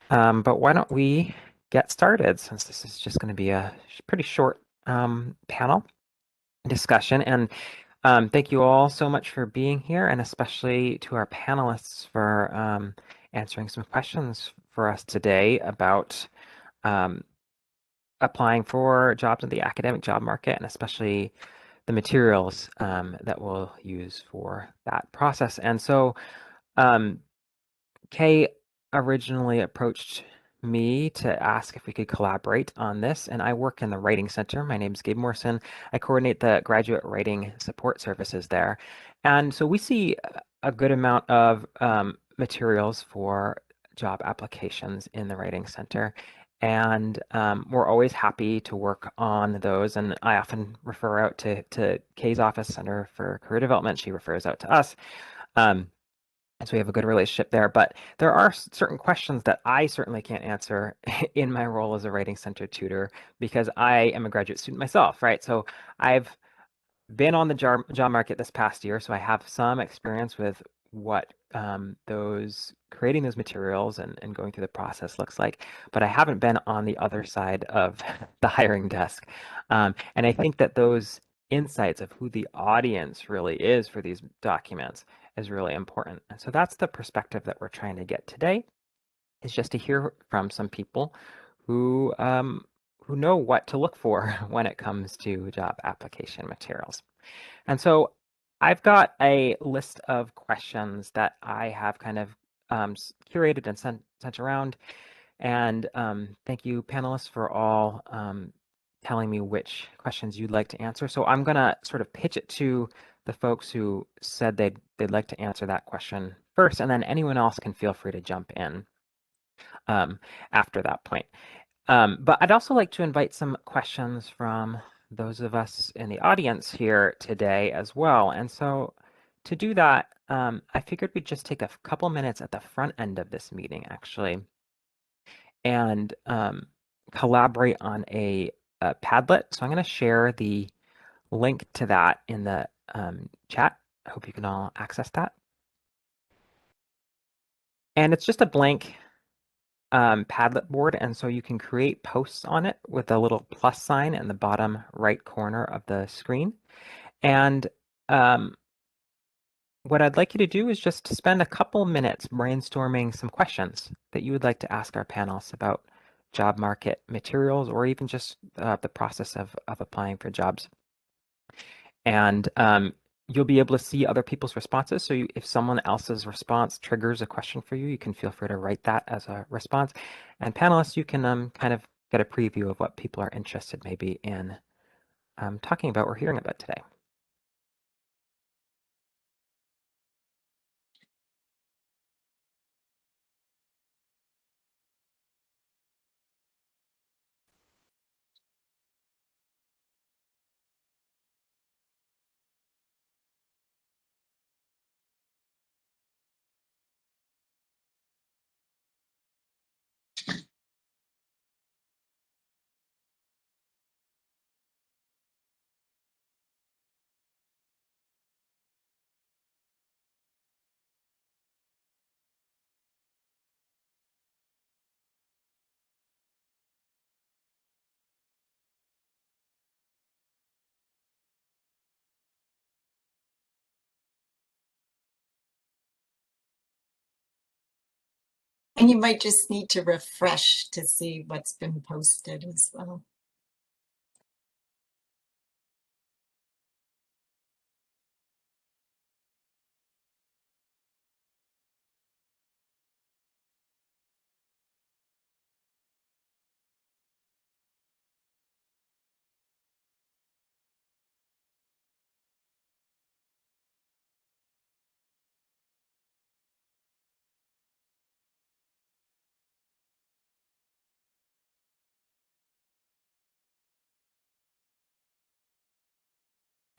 But why don't we get started since this is just going to be a pretty short panel discussion. And thank you all so much for being here, and especially to our panelists for answering some questions for us today about um, applying for jobs in the academic job market, and especially the materials that we'll use for that process. And so um, Kay originally approached me to ask if we could collaborate on this, and I work in the Writing Center. My name is Gabe Morrison. I coordinate the graduate writing support services there. And so we see a good amount of materials for job applications in the Writing Center. And we're always happy to work on those. And I often refer out to Kay's office, Center for Career Development. She refers out to us. Um, and so we have a good relationship there. But there are certain questions that I certainly can't answer in my role as a Writing Center tutor because I am a graduate student myself, right? So I've been on the job market this past year, so I have some experience with what those creating those materials and going through the process looks like, but I haven't been on the other side of the hiring desk. And I think that those insights of who the audience really is for these documents is really important. And so that's the perspective that we're trying to get today, is just to hear from some people who know what to look for when it comes to job application materials. And so I've got a list of questions that I have kind of curated and sent around. And thank you, panelists, for all telling me which questions you'd like to answer. So I'm going to sort of pitch it to the folks who said they'd like to answer that question first, and then anyone else can feel free to jump in um, after that point. But I'd also like to invite some questions from those of us in the audience here today as well. And so to do that, I figured we'd just take a couple minutes at the front end of this meeting, actually, and collaborate on a Padlet. So I'm going to share the link to that in the chat. I hope you can all access that. And it's just a blank Padlet board, and so you can create posts on it with a little plus sign in the bottom right corner of the screen. And um, what I'd like you to do is just spend a couple minutes brainstorming some questions that you would like to ask our panelists about job market materials, or even just the process of applying for jobs. And you'll be able to see other people's responses. So if someone else's response triggers a question for you, you can feel free to write that as a response. And panelists, you can kind of get a preview of what people are interested maybe in talking about or hearing about today. And you might just need to refresh to see what's been posted as well.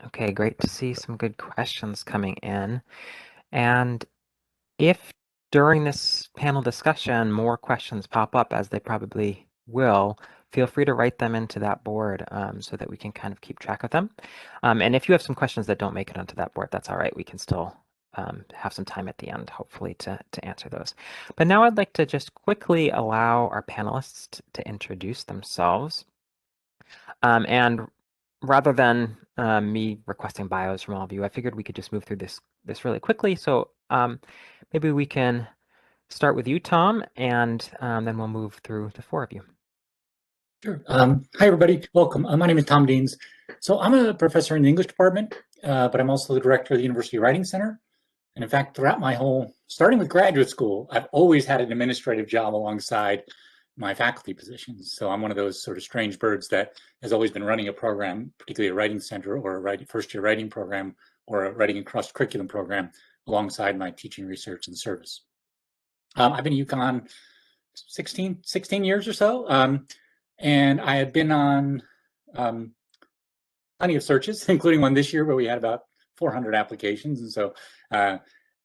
Okay, great to see some good questions coming in. And if during this panel discussion more questions pop up, as they probably will, feel free to write them into that board so that we can kind of keep track of them. And if you have some questions that don't make it onto that board, that's all right. We can still have some time at the end, hopefully, to answer those. But now I'd like to just quickly allow our panelists to introduce themselves. And rather than me requesting bios from all of you, I figured we could just move through this really quickly. So maybe we can start with you, Tom, and then we'll move through the four of you. Sure. Hi, everybody. Welcome. My name is Tom Deans. So I'm a professor in the English department, but I'm also the director of the University Writing Center. And in fact, throughout my whole, starting with graduate school, I've always had an administrative job alongside my faculty positions. So I'm one of those sort of strange birds that has always been running a program, particularly a writing center or a first-year writing program or a writing and cross-curriculum program alongside my teaching, research, and service. I've been at UConn 16 years or so. And I have been on plenty of searches, including one this year where we had about 400 applications. And so,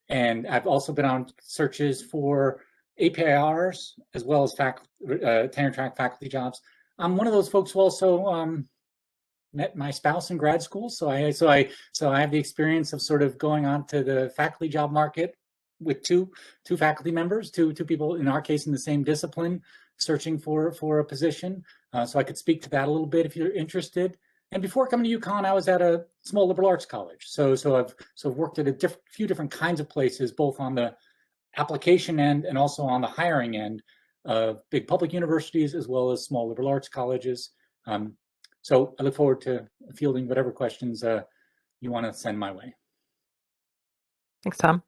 and I've also been on searches for APIRs as well as tenure track faculty jobs. I'm one of those folks who also met my spouse in grad school. So I have the experience of sort of going on to the faculty job market with two faculty members, two people, in our case, in the same discipline, searching for a position. So I could speak to that a little bit if you're interested. And before coming to UConn, I was at a small liberal arts college. So I've worked at a few different kinds of places, both on the application end and also on the hiring end of big public universities as well as small liberal arts colleges. So I look forward to fielding whatever questions you want to send my way. Thanks, Tom.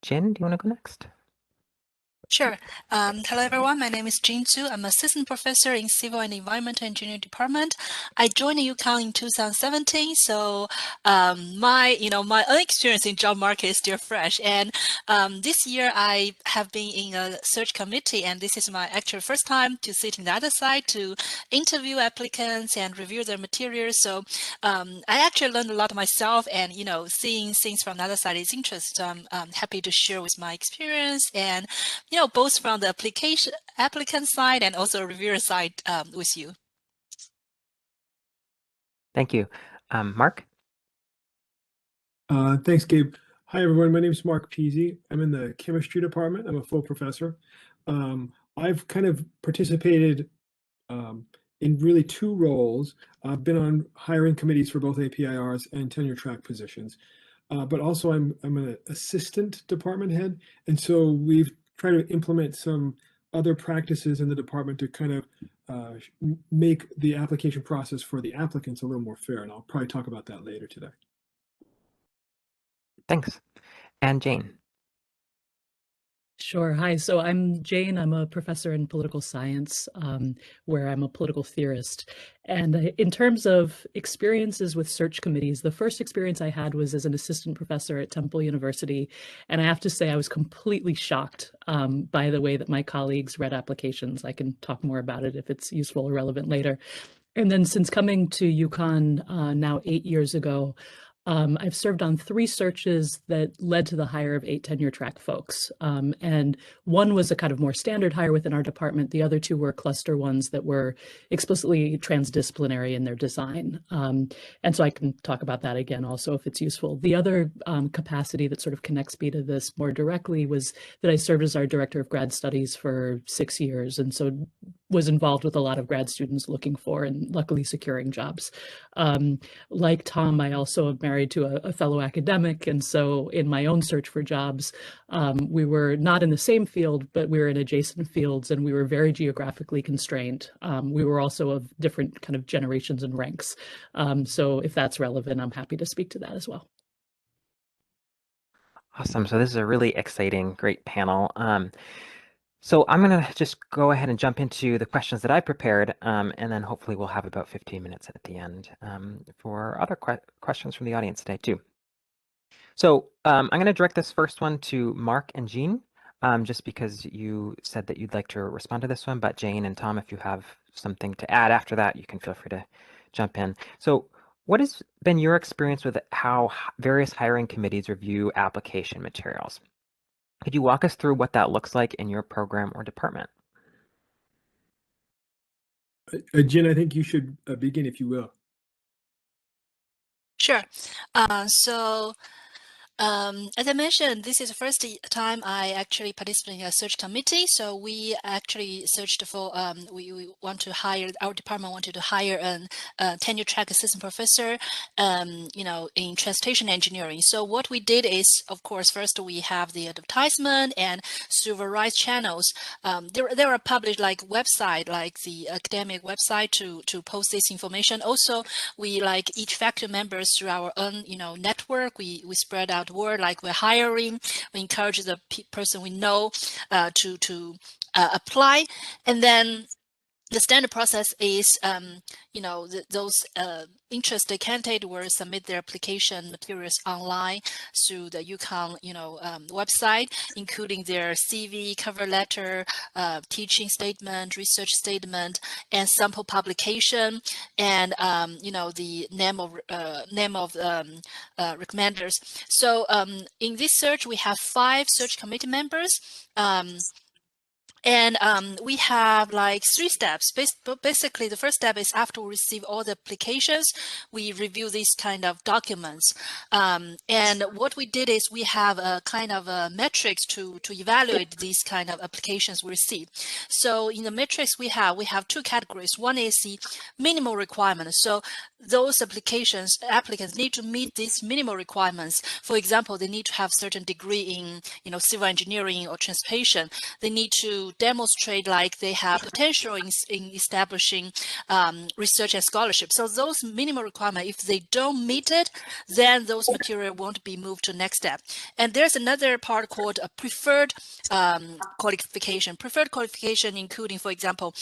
Jen, do you want to go next? Sure. Hello, everyone. My name is Jin Zhu. I'm assistant professor in Civil and Environmental Engineering Department. I joined UConn in 2017, so my own experience in job market is still fresh. And this year, I have been in a search committee, and this is my actual first time to sit in the other side to interview applicants and review their materials. So I actually learned a lot myself, and seeing things from the other side is interesting. I'm happy to share with my experience and both from the applicant side and also reviewer side with you. Thank you. Mark? Thanks, Gabe. Hi, everyone. My name is Mark Peasy. I'm in the chemistry department. I'm a full professor. I've kind of participated in really two roles. I've been on hiring committees for both APIRs and tenure track positions. But also I'm an assistant department head. And so we've tried to implement some other practices in the department to kind of make the application process for the applicants a little more fair. And I'll probably talk about that later today. Thanks. And Jane? Sure. Hi. So I'm Jane. I'm a professor in political science, where I'm a political theorist. And in terms of experiences with search committees, the first experience I had was as an assistant professor at Temple University. And I have to say, I was completely shocked by the way that my colleagues read applications. I can talk more about it if it's useful or relevant later. And then since coming to UConn now 8 years ago, I've served on 3 searches that led to the hire of 8 tenure track folks. And one was a kind of more standard hire within our department. The other 2 were cluster ones that were explicitly transdisciplinary in their design. And so I can talk about that again also if it's useful. The other capacity that sort of connects me to this more directly was that I served as our director of grad studies for 6 years. And so was involved with a lot of grad students looking for and luckily securing jobs. Like Tom, I also am married to a fellow academic. And so in my own search for jobs, we were not in the same field, but we were in adjacent fields and we were very geographically constrained. We were also of different kind of generations and ranks. So if that's relevant, I'm happy to speak to that as well. Awesome. So this is a really exciting, great panel. So I'm going to just go ahead and jump into the questions that I prepared, and then hopefully we'll have about 15 minutes at the end for other questions from the audience today too. So I'm going to direct this first one to Mark and Jean, just because you said that you'd like to respond to this one, but Jane and Tom, if you have something to add after that, you can feel free to jump in. So what has been your experience with how various hiring committees review application materials? Could you walk us through what that looks like in your program or department? Jen, I think you should begin if you will. Sure. So As I mentioned, this is the first time I actually participated in a search committee. So we actually searched for, we want to hire, our department wanted to hire a tenure track assistant professor, in transportation engineering. So what we did is, of course, first we have the advertisement, and through various channels, there are published like website, like the academic website to post this information. Also, we like each faculty members through our own, network, we spread out word like we're hiring. We encourage the person we know to apply, and then the standard process is, those interested candidates will submit their application materials online through the UConn, website, including their CV, cover letter, teaching statement, research statement, and sample publication, and the name of recommenders. So in this search, we have 5 search committee members. And we have like 3 steps. Basically, the first step is after we receive all the applications, we review these kind of documents. And what we did is we have a kind of a metrics to evaluate these kind of applications we receive. So in the metrics we have 2 categories. One is the minimal requirement. So those applicants need to meet these minimal requirements. For example, they need to have certain degree in civil engineering or transportation. They need to demonstrate like they have potential in establishing research and scholarship. So those minimal requirements, if they don't meet it, then those material won't be moved to next step. And there's another part called a preferred qualification. Preferred qualification including, for example,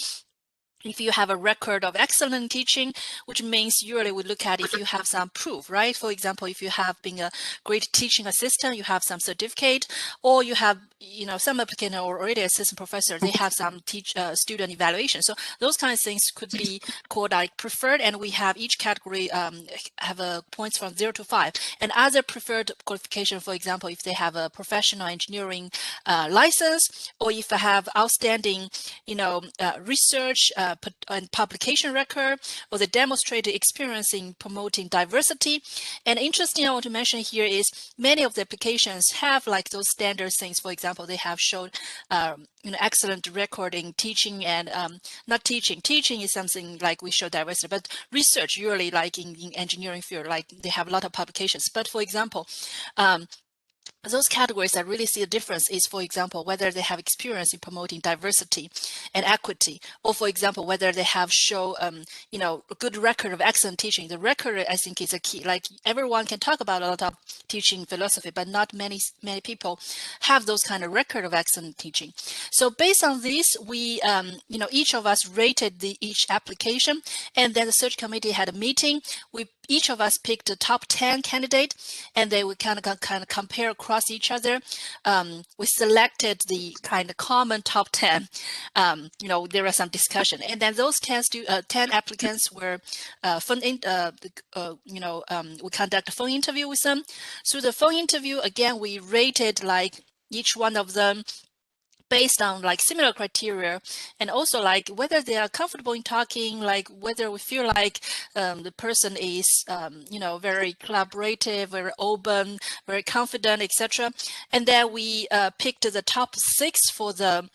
if you have a record of excellent teaching, which means usually we look at if you have some proof, right? For example, if you have been a great teaching assistant, you have some certificate, or you have, some applicant or already assistant professor, they have some student evaluation. So those kind of things could be called like preferred, and we have each category have a points from 0 to 5. And other preferred qualification, for example, if they have a professional engineering license, or if they have outstanding, research and publication record, or the demonstrated experience in promoting diversity. And interesting, I want to mention here is many of the applications have like those standard things. For example, they have showed excellent record in teaching and not teaching. Teaching is something like we show diversity, but research usually like in engineering field, like they have a lot of publications. But for example, those categories that really see a difference is, for example, whether they have experience in promoting diversity and equity, or for example, whether they have show, a good record of excellent teaching. The record, I think, is a key. Like everyone can talk about a lot of teaching philosophy, but not many people have those kind of record of excellent teaching. So based on this, we, each of us rated each application, and then the search committee had a meeting. Each of us picked the top 10 candidate, and they would kind of compare across each other. We selected the kind of common top 10. There was some discussion, and then those 10 applicants were we conduct a phone interview with them. Through the phone interview, again, we rated like each one of them based on like similar criteria, and also like whether they are comfortable in talking, like whether we feel like the person is very collaborative, very open, very confident, etc. And then we picked the top 6 for the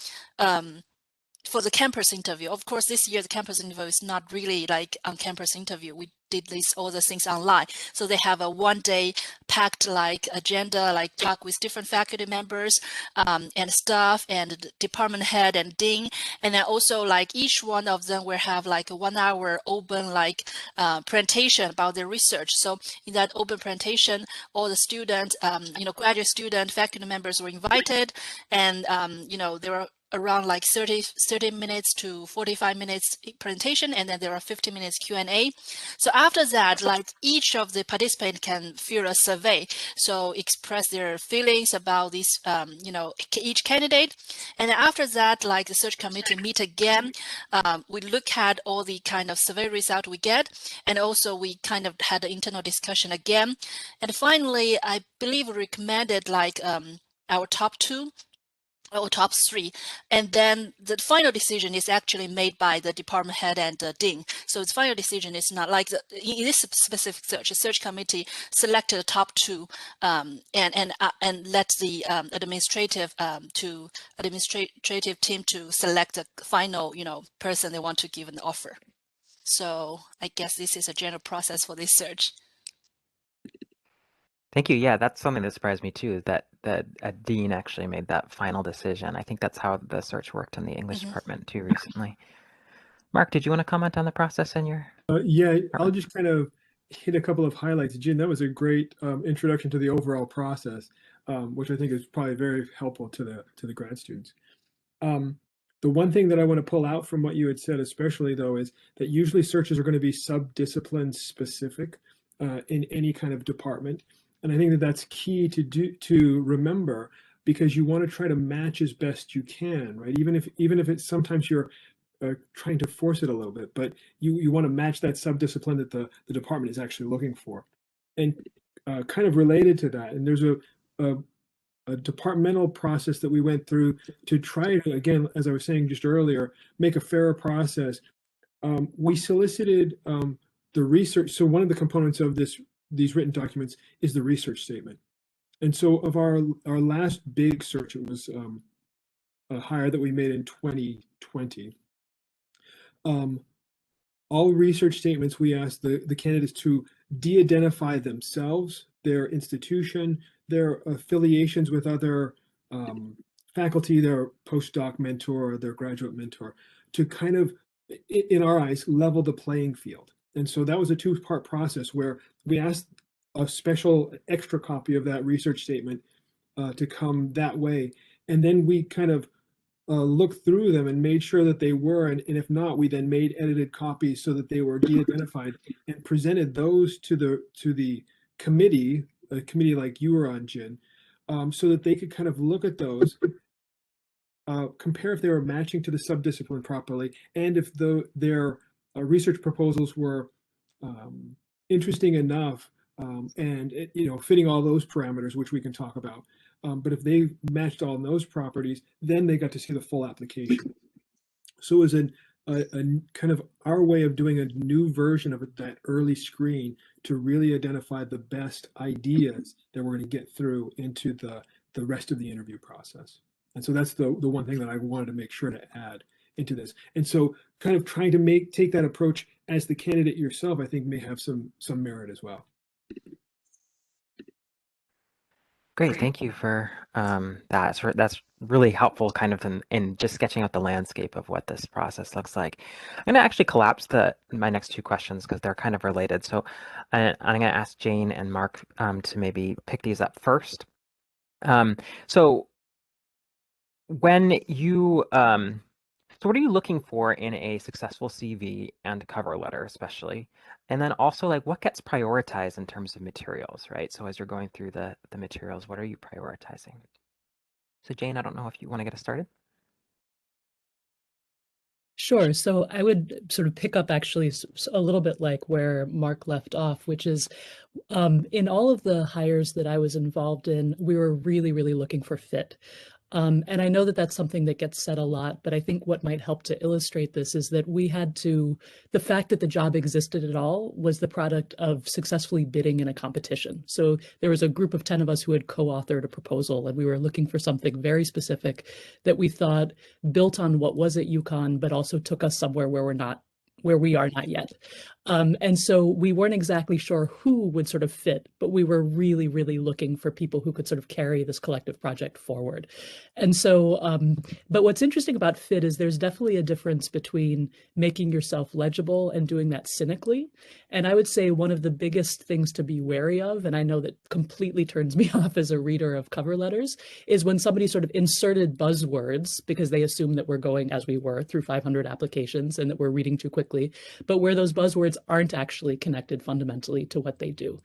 campus interview. Of course, this year the campus interview is not really like on-campus interview. We did all the things online. So they have a one-day packed like agenda, like talk with different faculty members and staff and department head and dean. And then also like each one of them will have like a 1-hour open like presentation about their research. So in that open presentation, all the students, graduate student, faculty members were invited, and there were around like 30 minutes to 45 minutes presentation, and then there are 50 minutes Q&A. So after that, like each of the participants can fill a survey, so express their feelings about this, each candidate. And then after that, like the search committee meet again. We look at all the kind of survey result we get, and also we kind of had an internal discussion again. And finally, I believe we recommended like our top 2. or top 3, and then the final decision is actually made by the department head and the dean. So its final decision is not like in this specific search. The search committee selected the top 2 and let the administrative team to select the final person they want to give an offer. So I guess this is a general process for this search. Thank you. Yeah, that's something that surprised me too, that a dean actually made that final decision. I think that's how the search worked in the English department too recently. Mark, did you want to comment on the process in your? Yeah, I'll just kind of hit a couple of highlights. Jin, that was a great introduction to the overall process, which I think is probably very helpful to the grad students. The one thing that I want to pull out from what you had said, especially though, is that usually searches are going to be sub-discipline specific in any kind of department. And I think that that's key to remember, because you want to try to match as best you can, right? Even if it's sometimes you're trying to force it a little bit, but you want to match that sub-discipline that the department is actually looking for. And kind of related to that, and there's a departmental process that we went through to try to, again, as I was saying just earlier, make a fairer process. We solicited the research. So one of the components of these written documents is the research statement. And so of our last big search, it was a hire that we made in 2020. All research statements, we asked the candidates to de-identify themselves, their institution, their affiliations with other faculty, their postdoc mentor, their graduate mentor, to kind of, in our eyes, level the playing field. And so that was a 2-part process where we asked a special extra copy of that research statement to come that way. And then we kind of looked through them and made sure that they were, and if not, we then made edited copies so that they were de-identified and presented those to the committee, a committee like you were on, Jin, so that they could kind of look at those, compare if they were matching to the subdiscipline properly, and if their research proposals were interesting enough and fitting all those parameters, which we can talk about. But if they matched all those properties, then they got to see the full application. So it was a kind of our way of doing a new version of that early screen to really identify the best ideas that we're going to get through into the rest of the interview process. And so that's the one thing that I wanted to make sure to add into this. And so kind of trying to take that approach as the candidate yourself, I think may have some merit as well. Great, thank you for that. That's really helpful kind of in just sketching out the landscape of what this process looks like. I'm going to actually collapse my next 2 questions because they're kind of related. So I'm going to ask Jane and Mark to maybe pick these up first. So when you, so what are you looking for in a successful CV and cover letter, especially? And then also, like, what gets prioritized in terms of materials, right? So as you're going through the materials, what are you prioritizing? So Jane, I don't know if you want to get us started. Sure. So I would sort of pick up actually a little bit like where Mark left off, which is in all of the hires that I was involved in, we were really, really looking for fit. And I know that that's something that gets said a lot, but I think what might help to illustrate this is that the fact that the job existed at all was the product of successfully bidding in a competition. So there was a group of 10 of us who had co-authored a proposal, and we were looking for something very specific that we thought built on what was at UConn, but also took us somewhere where we are not yet. And so we weren't exactly sure who would sort of fit, but we were really, really looking for people who could sort of carry this collective project forward. And so, but what's interesting about fit is there's definitely a difference between making yourself legible and doing that cynically. And I would say one of the biggest things to be wary of, and I know that completely turns me off as a reader of cover letters, is when somebody sort of inserted buzzwords because they assume that we're going, as we were, through 500 applications and that we're reading too quickly, but where those buzzwords aren't actually connected fundamentally to what they do.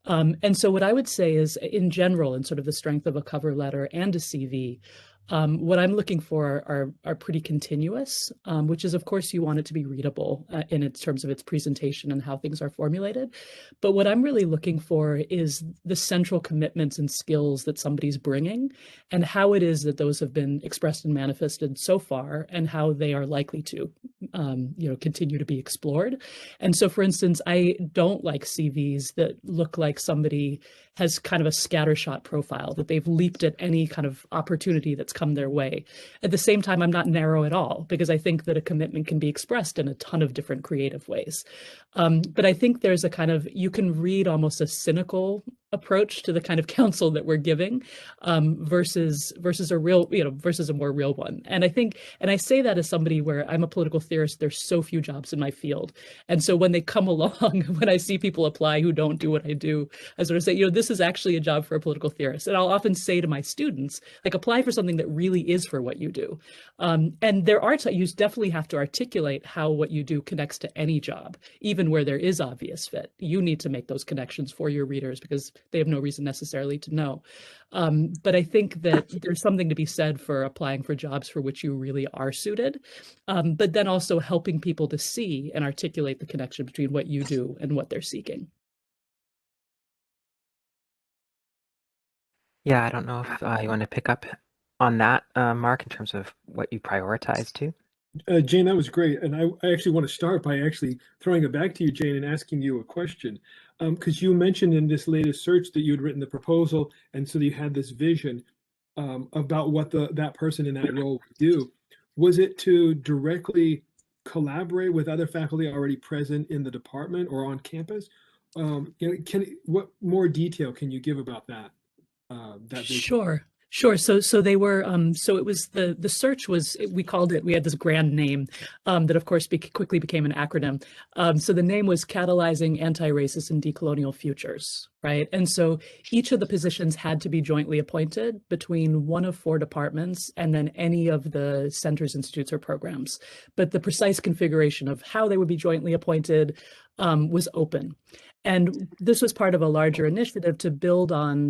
And so what I would say is, in general, in sort of the strength of a cover letter and a CV, What I'm looking for are pretty continuous, which is, of course, you want it to be readable in its terms of its presentation and how things are formulated. But what I'm really looking for is the central commitments and skills that somebody's bringing and how it is that those have been expressed and manifested so far and how they are likely to, continue to be explored. And so, for instance, I don't like CVs that look like somebody has kind of a scattershot profile, that they've leaped at any kind of opportunity that's come their way. At the same time, I'm not narrow at all, because I think that a commitment can be expressed in a ton of different creative ways. But I think there's a kind of, you can read almost a cynical approach to the kind of counsel that we're giving, versus a real, versus a more real one. And I think, and I say that as somebody where I'm a political theorist, there's so few jobs in my field. And so when they come along, when I see people apply who don't do what I do, I sort of say, this is actually a job for a political theorist. And I'll often say to my students, like, apply for something that really is for what you do. And there are, you definitely have to articulate how what you do connects to any job, even where there is obvious fit. You need to make those connections for your readers because they have no reason necessarily to know. But I think that there's something to be said for applying for jobs for which you really are suited, but then also helping people to see and articulate the connection between what you do and what they're seeking. Yeah, I don't know if you want to pick up on that, Mark, in terms of what you prioritize too. Jane, that was great. And I actually want to start by actually throwing it back to you, Jane, and asking you a question. Because you mentioned in this latest search that you had written the proposal, and so you had this vision about what that person in that role would do. Was it to directly collaborate with other faculty already present in the department or on campus? What more detail can you give about that? Vision? Sure. So they were, so it was the search was, we called it, we had this grand name that of course quickly became an acronym. So the name was Catalyzing Anti-Racist and Decolonial Futures, right? And so each of the positions had to be jointly appointed between one of 4 departments and then any of the centers, institutes, or programs. But the precise configuration of how they would be jointly appointed was open. And this was part of a larger initiative to build on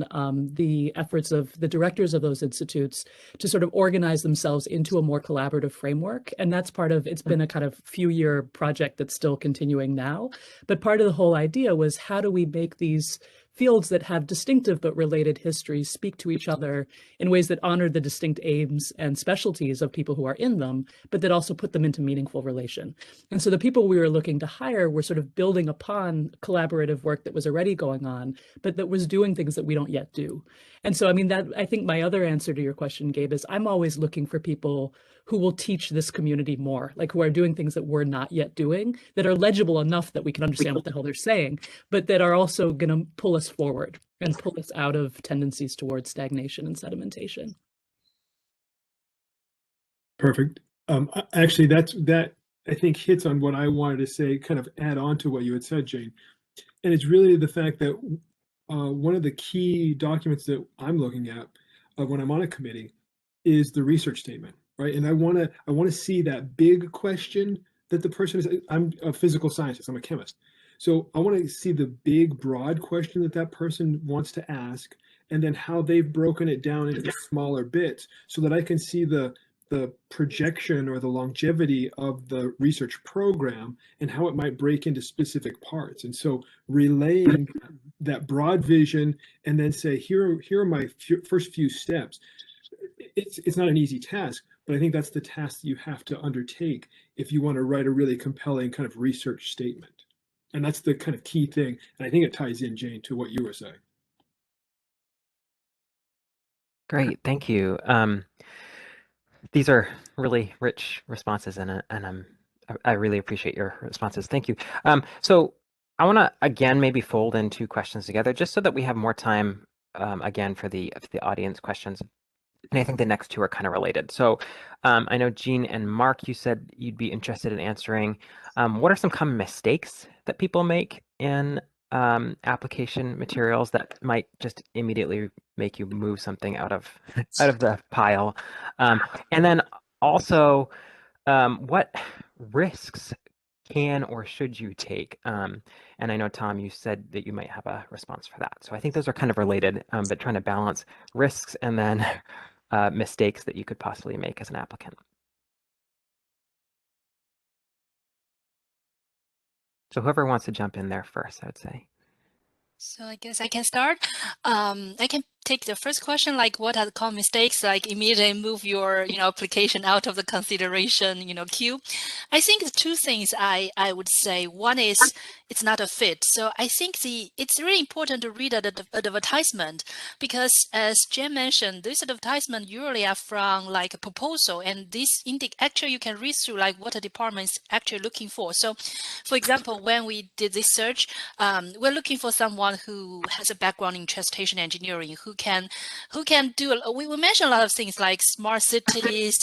the efforts of the directors of those institutes to sort of organize themselves into a more collaborative framework. And that's part of, it's been a kind of few-year project that's still continuing now. But part of the whole idea was, how do we make these fields that have distinctive but related histories speak to each other in ways that honor the distinct aims and specialties of people who are in them, but that also put them into meaningful relation. And so the people we were looking to hire were sort of building upon collaborative work that was already going on, but that was doing things that we don't yet do. And so, I mean, that, I think my other answer to your question, Gabe, is I'm always looking for people who will teach this community more, like who are doing things that we're not yet doing, that are legible enough that we can understand what the hell they're saying, but that are also going to pull us forward and pull us out of tendencies towards stagnation and sedimentation. Perfect. Actually, that I think hits on what I wanted to say, kind of add on to what you had said, Jane. And it's really the fact that one of the key documents that I'm looking at when I'm on a committee is the research statement, right? And I want to see that big question that the person is. I'm a physical scientist. I'm a chemist. So I want to see the big, broad question that person wants to ask, and then how they've broken it down into smaller bits so that I can see the projection or the longevity of the research program and how it might break into specific parts. And so relaying that broad vision and then say, here are my first few steps. It's not an easy task, but I think that's the task that you have to undertake if you want to write a really compelling kind of research statement. And that's the kind of key thing. And I think it ties in, Jane, to what you were saying. Great, thank you. These are really rich responses, and I really appreciate your responses. Thank you. So I want to again maybe fold in 2 questions together, just so that we have more time again for the audience questions. And I think the next 2 are kind of related. So I know Jean and Mark, you said you'd be interested in answering. What are some common mistakes that people make in application materials that might just immediately make you move something out of the pile? And then also, what risks can or should you take? And I know, Tom, you said that you might have a response for that. So I think those are kind of related, but trying to balance risks and then mistakes that you could possibly make as an applicant. So whoever wants to jump in there first, I would say. So I guess I can start. I can take the first question, like what are the common mistakes, like immediately move your, application out of the consideration, queue. I think the two things I would say, one is it's not a fit. So I think it's really important to read an advertisement, because as Jen mentioned, this advertisement usually are from like a proposal, and this actually you can read through like what a department is actually looking for. So for example, when we did this search, we're looking for someone who has a background in transportation engineering, who can do. We mentioned a lot of things like smart cities,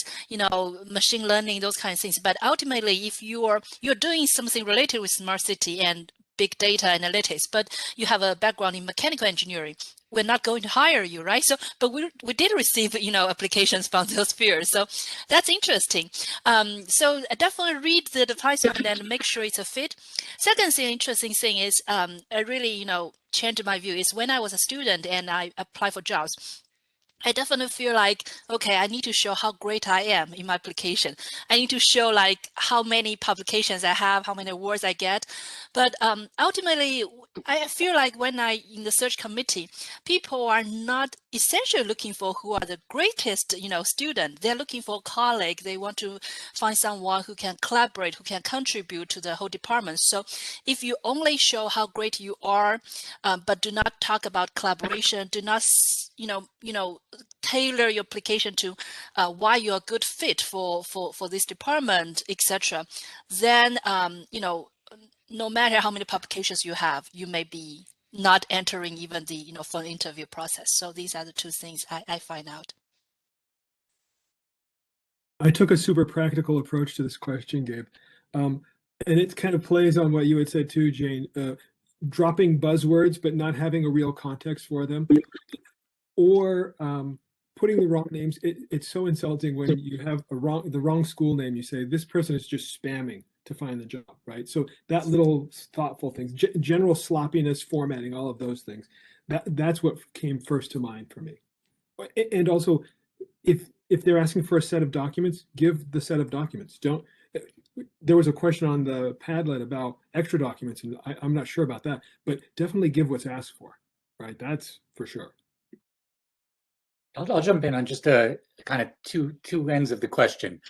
machine learning, those kind of things. But ultimately, if you're doing something related with smart city and big data analytics, but you have a background in mechanical engineering, we're not going to hire you, right? So, but we did receive, applications from those fields. So that's interesting. So definitely read the advertisement and make sure it's a fit. Second thing, interesting thing is, I really, changed my view is when I was a student and I applied for jobs. I definitely feel like, okay, I need to show how great I am in my application. I need to show like how many publications I have, how many awards I get. But ultimately, I feel like when in the search committee, people are not essentially looking for who are the greatest, student. They're looking for a colleague. They want to find someone who can collaborate, who can contribute to the whole department. So if you only show how great you are, but do not talk about collaboration, do not, tailor your application to why you're a good fit for this department, etc., then no matter how many publications you have, you may be not entering even the phone interview process. So these are the two things I find out. I took a super practical approach to this question, Gabe. And it kind of plays on what you had said too, Jane. Dropping buzzwords, but not having a real context for them. Or putting the wrong names. It's so insulting when you have the wrong school name. You say, this person is just spamming to find the job, right? So that little thoughtful things, general sloppiness, formatting, all of those things. That's what came first to mind for me. And also, if they're asking for a set of documents, give the set of documents. Don't. There was a question on the Padlet about extra documents, and I'm not sure about that, but definitely give what's asked for, right? That's for sure. I'll jump in on just a kind of two ends of the question.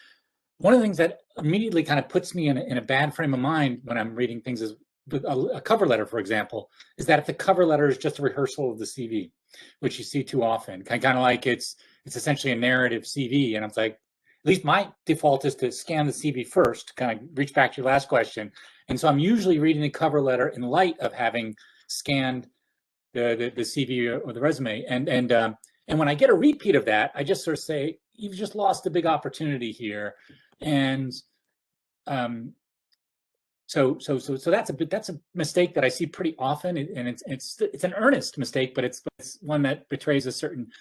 One of the things that immediately kind of puts me in a bad frame of mind when I'm reading things is a cover letter, for example, is that if the cover letter is just a rehearsal of the CV, which you see too often, kind of like it's essentially a narrative CV, and it's like, at least my default is to scan the CV first, kind of reach back to your last question, and so I'm usually reading the cover letter in light of having scanned the CV or the resume, and when I get a repeat of that, I just sort of say, you've just lost a big opportunity here. And so that's a mistake that I see pretty often, and it's an earnest mistake, but it's one that betrays a certain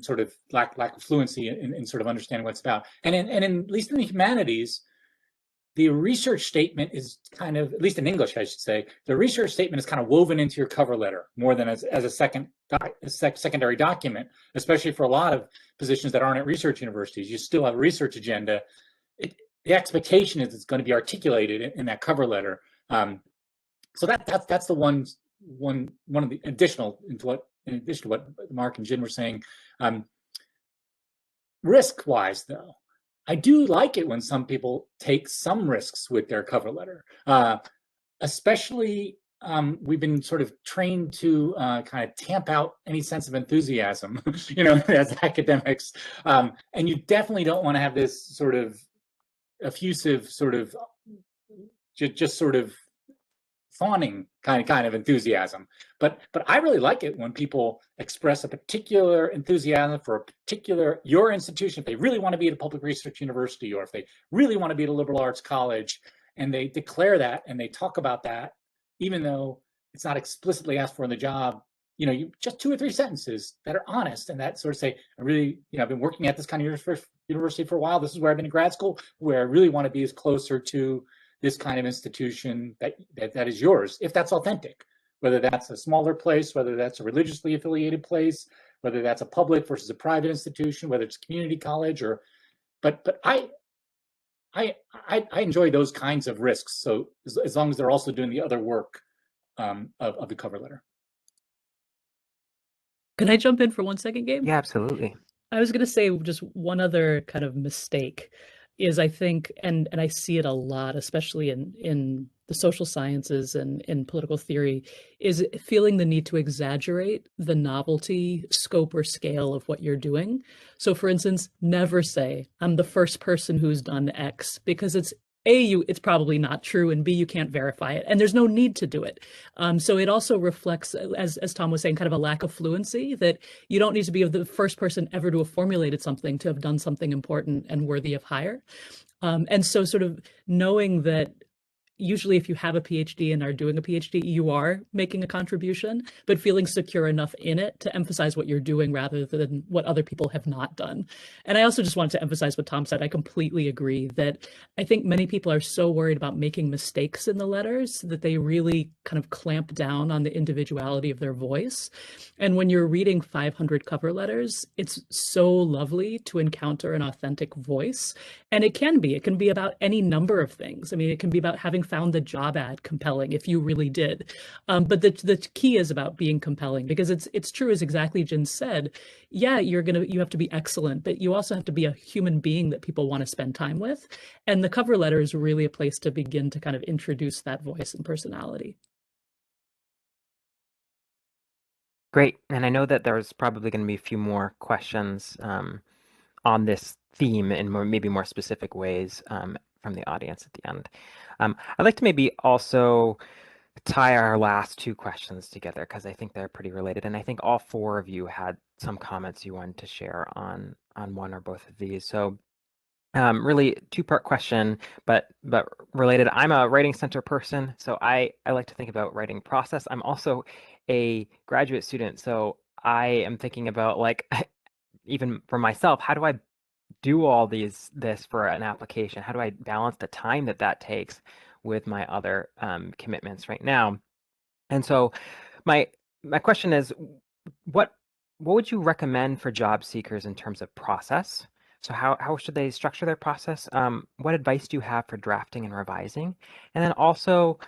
sort of lack of fluency in sort of understanding what it's about. And at least in the humanities, the research statement is kind of, at least in English, I should say, the research statement is kind of woven into your cover letter more than as a secondary document, especially for a lot of positions that aren't at research universities. You still have a research agenda. The expectation is it's going to be articulated in that cover letter. So that's the one of the additional in addition to what Mark and Jin were saying. Risk-wise, though, I do like it when some people take some risks with their cover letter, especially we've been sort of trained to kind of tamp out any sense of enthusiasm, as academics. And you definitely don't want to have this sort of effusive, sort of just sort of fawning kind of enthusiasm. But I really like it when people express a particular enthusiasm for a particular, your institution, if they really want to be at a public research university, or if they really want to be at a liberal arts college, and they declare that and they talk about that, even though it's not explicitly asked for in the job, you just 2 or 3 sentences that are honest and that sort of say, I really, I've been working at this kind of university for a while. This is where I've been in grad school, where I really want to be as closer to this kind of institution that is yours, if that's authentic, whether that's a smaller place, whether that's a religiously affiliated place, whether that's a public versus a private institution, whether it's community college or, but I enjoy those kinds of risks. So as long as they're also doing the other work of the cover letter. Can I jump in for 1 second, Gabe? Yeah, absolutely. I was going to say just one other kind of mistake is, I think, and I see it a lot, especially in the social sciences and in political theory, is feeling the need to exaggerate the novelty, scope, or scale of what you're doing. So for instance, never say, I'm the first person who's done X, because it's it's probably not true, and B, you can't verify it, and there's no need to do it. So it also reflects, as Tom was saying, kind of a lack of fluency, that you don't need to be the first person ever to have formulated something to have done something important and worthy of hire. And so sort of knowing that usually if you have a PhD and are doing a PhD, you are making a contribution, but feeling secure enough in it to emphasize what you're doing rather than what other people have not done. And I also just wanted to emphasize what Tom said. I completely agree that I think many people are so worried about making mistakes in the letters that they really kind of clamp down on the individuality of their voice. And when you're reading 500 cover letters, it's so lovely to encounter an authentic voice. And it can be about any number of things. I mean, it can be about having found the job ad compelling if you really did. But the key is about being compelling, because it's true, as exactly Jen said. Yeah, you have to be excellent, but you also have to be a human being that people want to spend time with. And the cover letter is really a place to begin to kind of introduce that voice and personality. Great. And I know that there's probably going to be a few more questions on this theme in maybe more specific ways from the audience at the end. I'd like to maybe also tie our last two questions together, because I think they're pretty related. And I think all four of you had some comments you wanted to share on one or both of these. So really two-part question, but related. I'm a writing center person, so I like to think about writing process. I'm also a graduate student, so I am thinking about, like, even for myself, how do I do all this for an application? How do I balance the time that takes with my other commitments right now? And so my question is, what would you recommend for job seekers in terms of process? So how should they structure their process? What advice do you have for drafting and revising? And then also,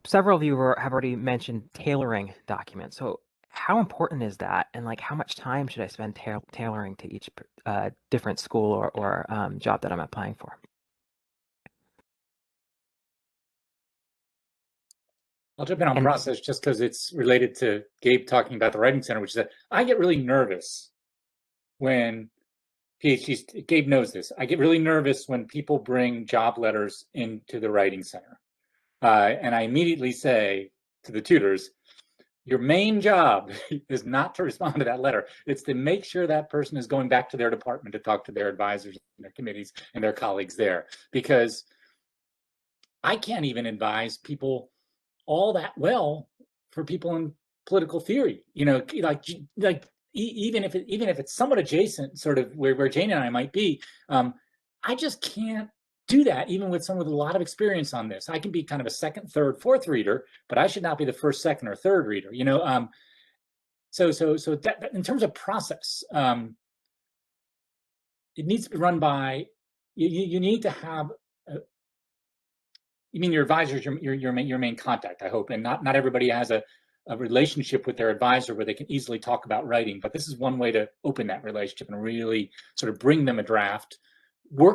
several of you have already mentioned tailoring documents. So how important is that? And like, how much time should I spend tailoring to each different school or job that I'm applying for? I'll jump in on process just because it's related to Gabe talking about the Writing Center, which is that I get really nervous when PhDs, Gabe knows this, I get really nervous when people bring job letters into the Writing Center. And I immediately say to the tutors, your main job is not to respond to that letter. It's to make sure that person is going back to their department to talk to their advisors and their committees and their colleagues there. Because I can't even advise people all that well for people in political theory. You know, like even if it's somewhat adjacent, sort of where Jane and I might be, I just can't do that, even with someone with a lot of experience on this. I can be kind of a second, third, fourth reader, but I should not be the first, second, or third reader. You know, so that in terms of process, it needs to be run by. You need to have. You mean your advisors, your main contact, I hope, and not everybody has a relationship with their advisor where they can easily talk about writing. But this is one way to open that relationship and really sort of bring them a draft.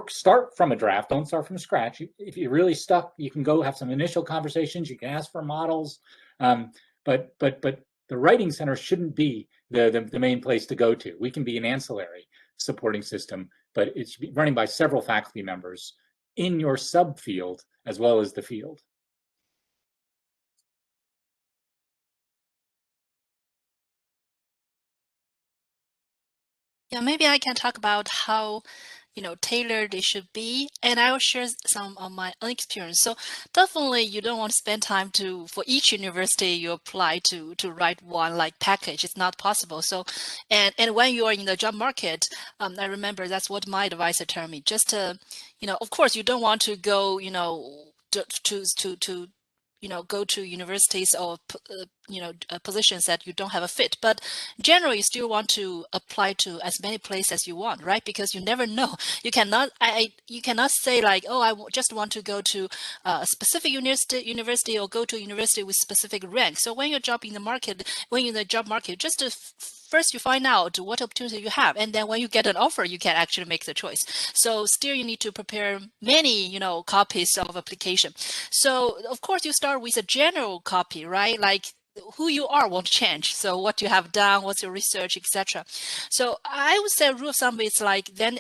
Start from a draft. Don't start from scratch. If you're really stuck, you can go have some initial conversations. You can ask for models, but the Writing Center shouldn't be the main place to go to. We can be an ancillary supporting system, but it should be running by several faculty members in your subfield as well as the field. Yeah, maybe I can talk about how, tailored it should be, and I will share some of my own experience. So definitely, you don't want to spend time for each university you apply to write one like package. It's not possible. So, and when you are in the job market, I remember that's what my advisor told me. Just of course, you don't want to go, to go to universities or positions that you don't have a fit, but generally you still want to apply to as many places as you want, right? Because you never know. You cannot you cannot say like, oh, just want to go to a specific university or go to a university with specific rank. So when you're in the job market, just first you find out what opportunity you have, and then when you get an offer, you can actually make the choice. So still you need to prepare many copies of application. So of course you start with a general copy, right? Like who you are won't change. So what you have done, what's your research, etc. So I would say a rule of thumb is like then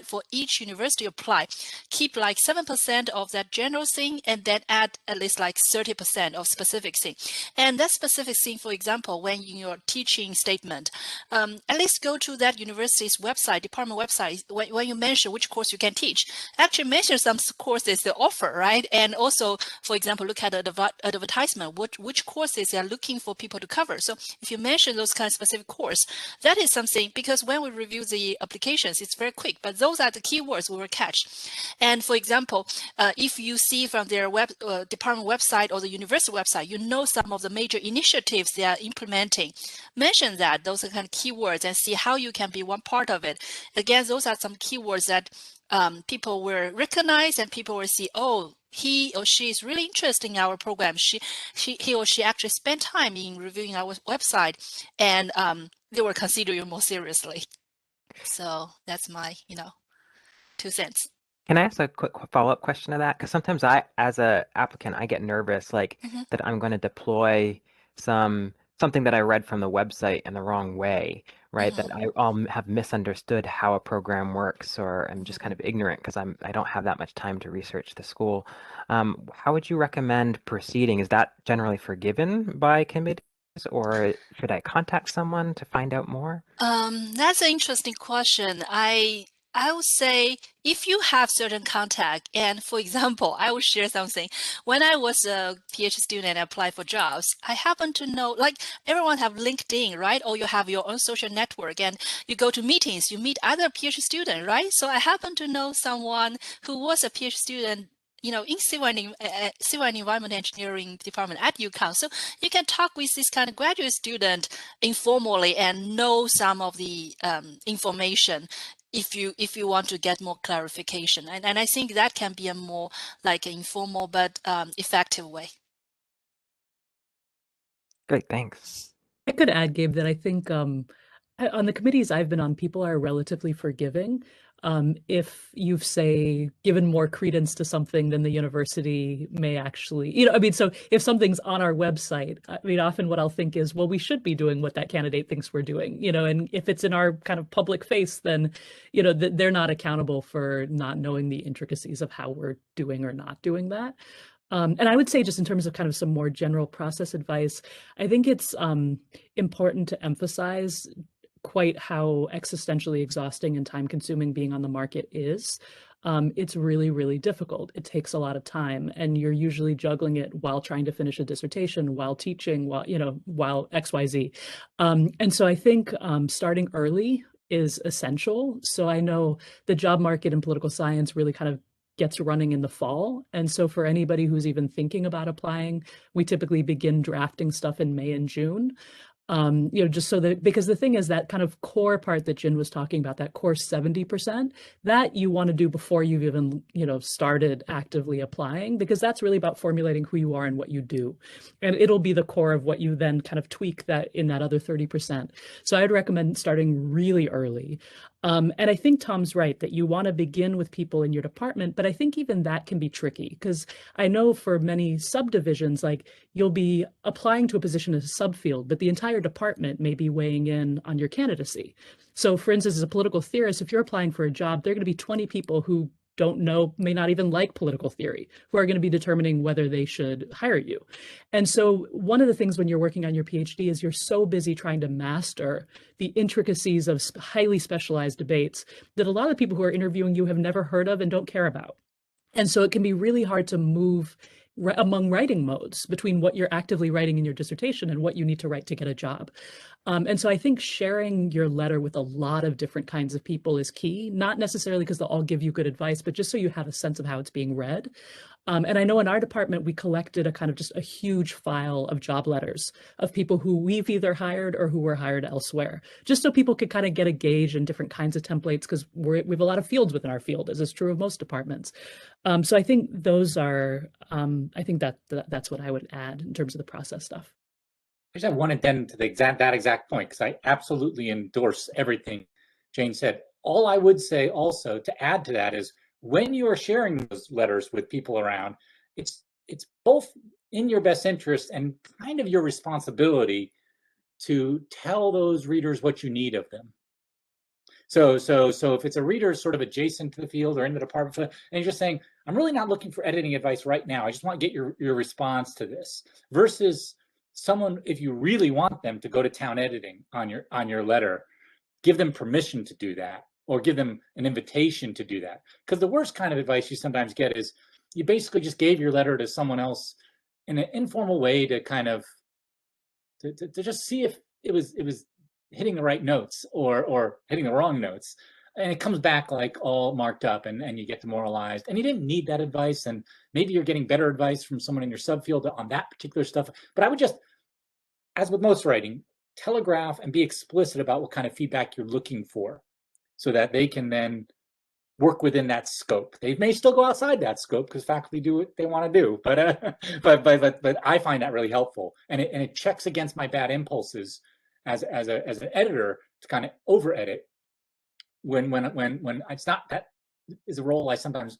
for each university apply, keep like 7% of that general thing and then add at least like 30% of specific thing. And that specific thing, for example, when in your teaching statement, at least go to that university's website, department website, when you mention which course you can teach, actually mention some courses they offer, right? And also, for example, look at the advertisement, which courses they are looking for people to cover. So if you mention those kind of specific course, that is something, because when we review the applications, it's very quick, but those are the keywords we will catch. And for example, if you see from their department website or the university website, some of the major initiatives they are implementing, mention those are kind of keywords and see how you can be one part of it. Again, those are some keywords that people will recognize and people will see, oh, he or she is really interested in our program. He or she actually spent time in reviewing our website, and they will consider you more seriously. So that's my, 2 cents. Can I ask a quick follow-up question to that? Because sometimes as a applicant, I get nervous, like that I'm going to deploy something that I read from the website in the wrong way, right? That I'll have misunderstood how a program works, or I'm just kind of ignorant because I don't have that much time to research the school. How would you recommend proceeding? Is that generally forgiven by committees, or should I contact someone to find out more? That's an interesting question. I would say if you have certain contact, and for example, I will share something. When I was a PhD student and applied for jobs, I happen to know, like everyone have LinkedIn, right? Or you have your own social network and you go to meetings, you meet other PhD students, right? So I happen to know someone who was a PhD student in civil and environment engineering department at UConn. So you can talk with this kind of graduate student informally and know some of the information if you want to get more clarification. And I think that can be a more like an informal but effective way. Great, thanks. I could add, Gabe, that I think on the committees I've been on, people are relatively forgiving. If you've, say, given more credence to something than the university may actually, so if something's on our website, often what I'll think is, well, we should be doing what that candidate thinks we're doing, and if it's in our kind of public face, then, they're not accountable for not knowing the intricacies of how we're doing or not doing that. And I would say, just in terms of kind of some more general process advice, I think it's important to emphasize quite how existentially exhausting and time-consuming being on the market is. It's really, really difficult. It takes a lot of time, and you're usually juggling it while trying to finish a dissertation, while teaching, while XYZ. And so I think starting early is essential. So I know the job market in political science really kind of gets running in the fall. And so for anybody who's even thinking about applying, we typically begin drafting stuff in May and June. Just so that, because the thing is that kind of core part that Jin was talking about, that core 70%, that you want to do before you've even, started actively applying, because that's really about formulating who you are and what you do. And it'll be the core of what you then kind of tweak that in that other 30%. So I'd recommend starting really early. And I think Tom's right that you want to begin with people in your department, but I think even that can be tricky, because I know for many subdivisions, like you'll be applying to a position as a subfield, but the entire department may be weighing in on your candidacy. So for instance, as a political theorist, if you're applying for a job, there are going to be 20 people who don't know, may not even like political theory, who are going to be determining whether they should hire you. And so one of the things when you're working on your PhD is you're so busy trying to master the intricacies of highly specialized debates that a lot of the people who are interviewing you have never heard of and don't care about. And so it can be really hard to move among writing modes between what you're actively writing in your dissertation and what you need to write to get a job. And so I think sharing your letter with a lot of different kinds of people is key, not necessarily because they'll all give you good advice, but just so you have a sense of how it's being read. And I know in our department, we collected a kind of just a huge file of job letters of people who we've either hired or who were hired elsewhere, just so people could kind of get a gauge in different kinds of templates, because we have a lot of fields within our field, as is true of most departments. So I think those are, I think that's what I would add in terms of the process stuff. I just have one addendum to that exact point, because I absolutely endorse everything Jane said. All I would say also to add to that is, when you are sharing those letters with people around, it's both in your best interest and kind of your responsibility to tell those readers what you need of them. So if it's a reader sort of adjacent to the field or in the department, and you're just saying, I'm really not looking for editing advice right now, I just want to get your response to this, versus someone, if you really want them to go to town editing on your letter, give them permission to do that, or give them an invitation to do that. Because the worst kind of advice you sometimes get is, you basically just gave your letter to someone else in an informal way to kind of to just see if it was hitting the right notes or hitting the wrong notes, and it comes back like all marked up, and you get demoralized, and you didn't need that advice, and maybe you're getting better advice from someone in your subfield on that particular stuff. But I would just, as with most writing, telegraph and be explicit about what kind of feedback you're looking for, so that they can then work within that scope. They may still go outside that scope, because faculty do what they want to do, but I find that really helpful, and it checks against my bad impulses as an editor to kind of over edit when it's not, that is a role I sometimes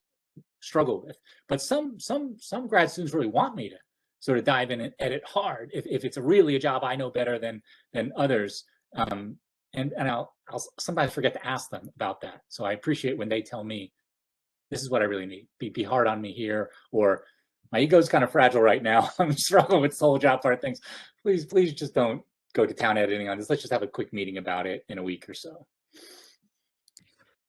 struggle with. But some grad students really want me to sort of dive in and edit hard if it's really a job I know better than others. And I'll sometimes forget to ask them about that. So I appreciate when they tell me, this is what I really need. Be hard on me here, or my ego's kind of fragile right now. I'm struggling with solo job part things. Please just don't go to town editing on this. Let's just have a quick meeting about it in a week or so.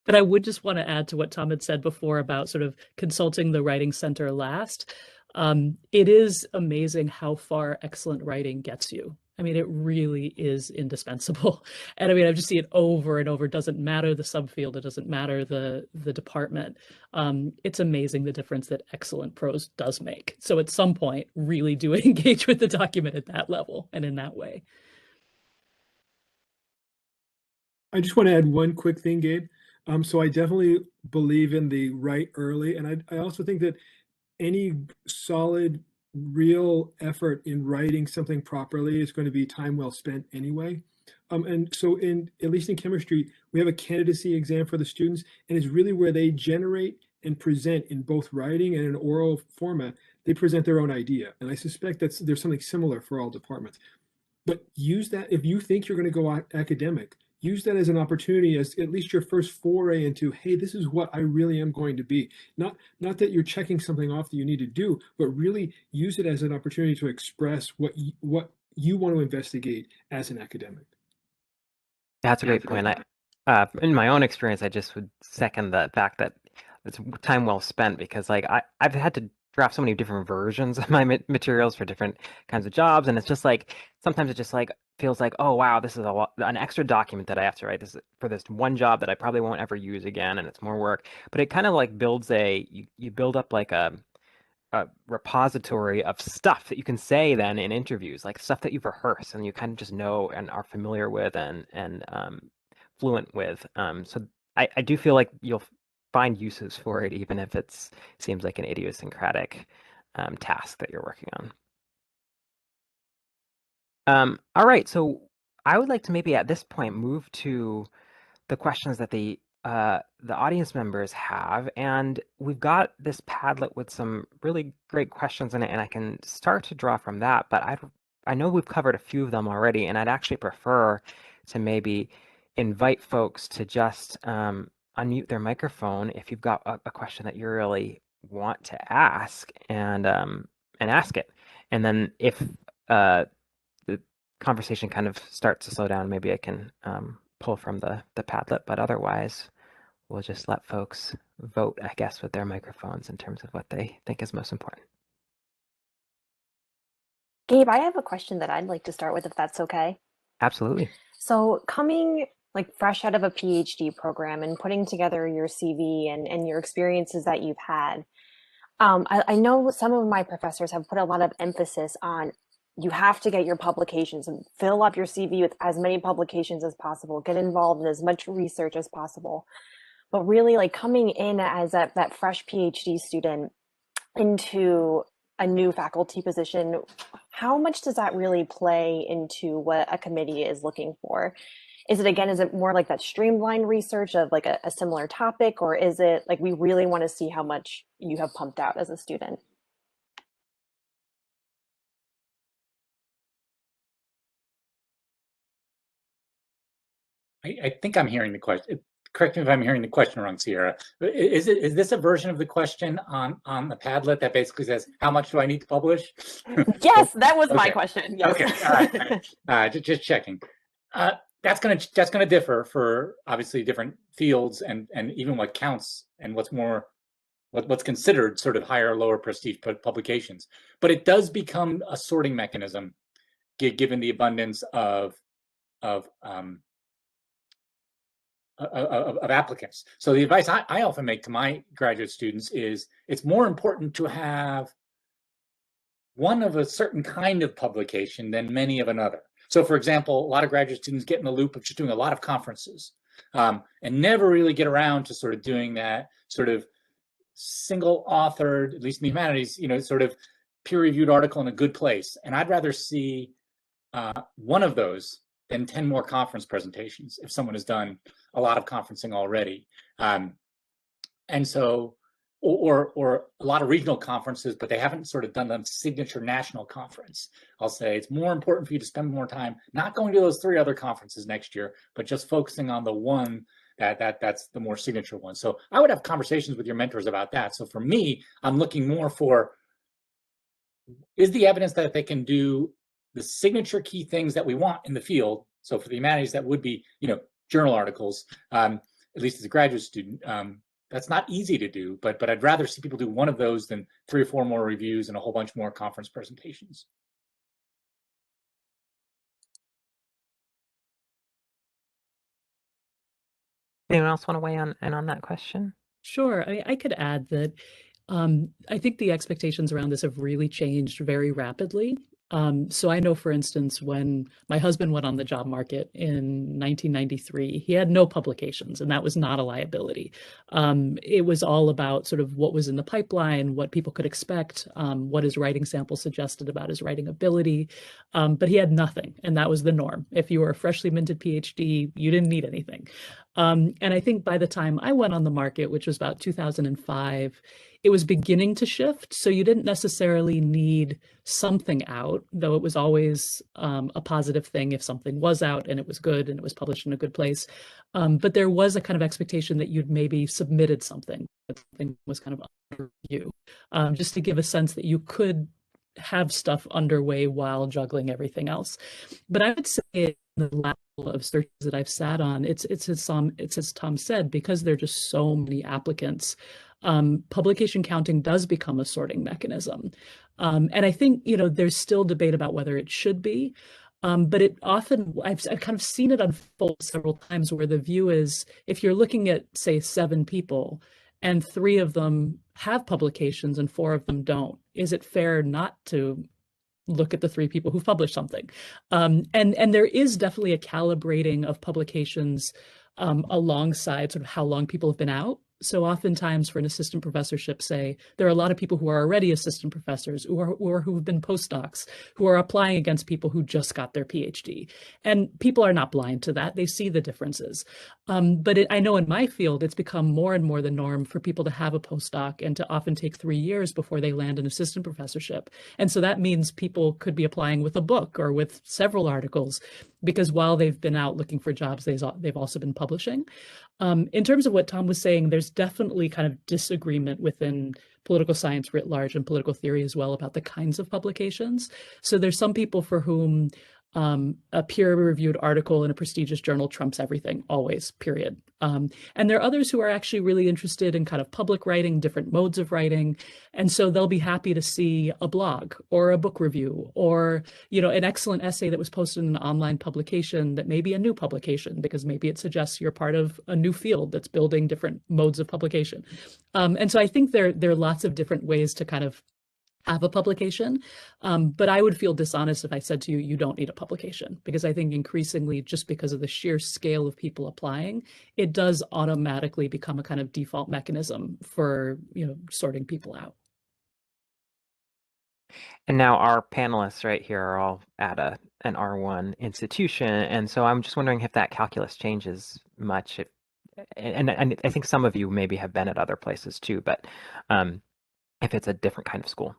But I would just want to add to what Tom had said before about sort of consulting the writing center last. It is amazing how far excellent writing gets you. I mean, it really is indispensable. And I mean, I've just seen it over and over. It doesn't matter the subfield. It doesn't matter the department. It's amazing the difference that excellent prose does make. So at some point, really do engage with the document at that level and in that way. I just want to add one quick thing, Gabe. So I definitely believe in the write early. And I also think that any solid, real effort in writing something properly is going to be time well spent anyway. And so at least in chemistry, we have a candidacy exam for the students, and it's really where they generate and present in both writing and an oral format. They present their own idea. And I suspect there's something similar for all departments. But use that, if you think you're going to go academic, use that as an opportunity, as at least your first foray into, hey, this is what I really am going to be. Not that you're checking something off that you need to do, but really use it as an opportunity to express what you want to investigate as an academic. That's a great point. In my own experience, I just would second the fact that it's time well spent, because like I've had to draft so many different versions of my materials for different kinds of jobs, and it's just like sometimes it just like feels like, oh wow, this is an extra document that I have to write this for this one job that I probably won't ever use again, and it's more work. But it kind of like builds you build up like a repository of stuff that you can say then in interviews, like stuff that you've rehearsed and you kind of just know and are familiar with and fluent with. So I do feel like you'll find uses for it, even if it seems like an idiosyncratic task that you're working on. All right, so I would like to maybe at this point move to the questions that the audience members have, and we've got this Padlet with some really great questions in it, and I can start to draw from that, but I know we've covered a few of them already, and I'd actually prefer to maybe invite folks to just unmute their microphone if you've got a question that you really want to ask, and ask it. And then if the conversation kind of starts to slow down, maybe I can pull from the Padlet, but otherwise we'll just let folks vote, I guess, with their microphones in terms of what they think is most important. Gabe, I have a question that I'd like to start with, if that's okay. Absolutely. So coming like fresh out of a PhD program and putting together your CV and your experiences that you've had, I know some of my professors have put a lot of emphasis on you have to get your publications and fill up your CV with as many publications as possible, get involved in as much research as possible. But really, like coming in as that fresh PhD student into a new faculty position, how much does that really play into what a committee is looking for? Is it more like that streamlined research of like a similar topic, or is it like we really want to see how much you have pumped out as a student? I think I'm hearing the question. Correct me if I'm hearing the question wrong, Sierra. Is this a version of the question on the Padlet that basically says, how much do I need to publish? Yes, that was my Okay. question. Yes. Okay, all right. Just checking. That's gonna differ for obviously different fields and even what counts and what's considered sort of higher or lower prestige publications. But it does become a sorting mechanism given the abundance of applicants. So the advice I often make to my graduate students is it's more important to have one of a certain kind of publication than many of another. So for example, a lot of graduate students get in the loop of just doing a lot of conferences and never really get around to sort of doing that sort of single authored, at least in the humanities, sort of peer-reviewed article in a good place. And I'd rather see one of those than 10 more conference presentations if someone has done a lot of conferencing already. And so, or a lot of regional conferences, but they haven't sort of done the signature national conference. I'll say it's more important for you to spend more time not going to those 3 other conferences next year, but just focusing on the one that's the more signature one. So I would have conversations with your mentors about that. So for me, I'm looking more for, is the evidence that they can do the signature key things that we want in the field. So for the humanities, that would be, journal articles, at least as a graduate student. That's not easy to do, but I'd rather see people do one of those than 3 or 4 more reviews and a whole bunch more conference presentations. Anyone else want to weigh in on that question? Sure. I could add that I think the expectations around this have really changed very rapidly. So I know, for instance, when my husband went on the job market in 1993, he had no publications, and that was not a liability. It was all about sort of what was in the pipeline, what people could expect, what his writing sample suggested about his writing ability. But he had nothing, and that was the norm. If you were a freshly minted PhD, you didn't need anything. And I think by the time I went on the market, which was about 2005, it was beginning to shift. So you didn't necessarily need something out, though it was always a positive thing if something was out and it was good and it was published in a good place. But there was a kind of expectation that you'd maybe submitted something, that something was kind of under review, just to give a sense that you could have stuff underway while juggling everything else. But I would say the level of searches that I've sat on, it's as Tom said, because there are just so many applicants, publication counting does become a sorting mechanism. And I think, there's still debate about whether it should be, but it often, I've kind of seen it unfold several times where the view is, if you're looking at, say, 7 people, and 3 of them have publications and 4 of them don't, is it fair not to look at the 3 people who've published something? And there is definitely a calibrating of publications alongside sort of how long people have been out. So oftentimes for an assistant professorship, say, there are a lot of people who are already assistant professors who have been postdocs, who are applying against people who just got their PhD. And people are not blind to that. They see the differences. But I know in my field, it's become more and more the norm for people to have a postdoc and to often take 3 years before they land an assistant professorship. And so that means people could be applying with a book or with several articles, because while they've been out looking for jobs, they've also been publishing. In terms of what Tom was saying, there's definitely kind of disagreement within political science writ large and political theory as well about the kinds of publications. So there's some people for whom A peer-reviewed article in a prestigious journal trumps everything, always, period. And there are others who are actually really interested in kind of public writing, different modes of writing. And so they'll be happy to see a blog or a book review or, an excellent essay that was posted in an online publication that may be a new publication because maybe it suggests you're part of a new field that's building different modes of publication. And so I think there are lots of different ways to kind of have a publication. But I would feel dishonest if I said to you, you don't need a publication, because I think increasingly, just because of the sheer scale of people applying, it does automatically become a kind of default mechanism for, sorting people out. And now our panelists right here are all at an R1 institution. And so I'm just wondering if that calculus changes much. And I think some of you maybe have been at other places too, but if it's a different kind of school.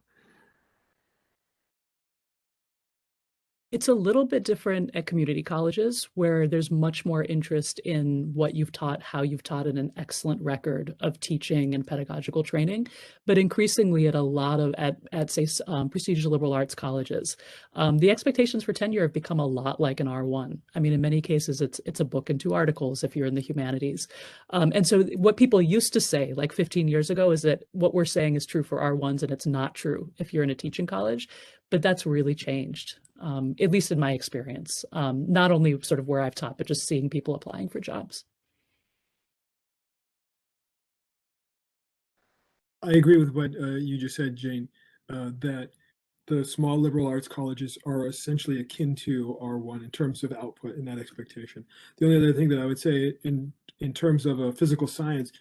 It's a little bit different at community colleges where there's much more interest in what you've taught, how you've taught, and an excellent record of teaching and pedagogical training. But increasingly at a lot of, at say, prestigious liberal arts colleges, the expectations for tenure have become a lot like an R1. I mean, in many cases, it's a book and 2 articles if you're in the humanities. And so what people used to say like 15 years ago is that what we're saying is true for R1s and it's not true if you're in a teaching college. But that's really changed, at least in my experience, not only sort of where I've taught, but just seeing people applying for jobs. I agree with what you just said, Jane, that the small liberal arts colleges are essentially akin to R1 in terms of output and that expectation. The only other thing that I would say in terms of physical science,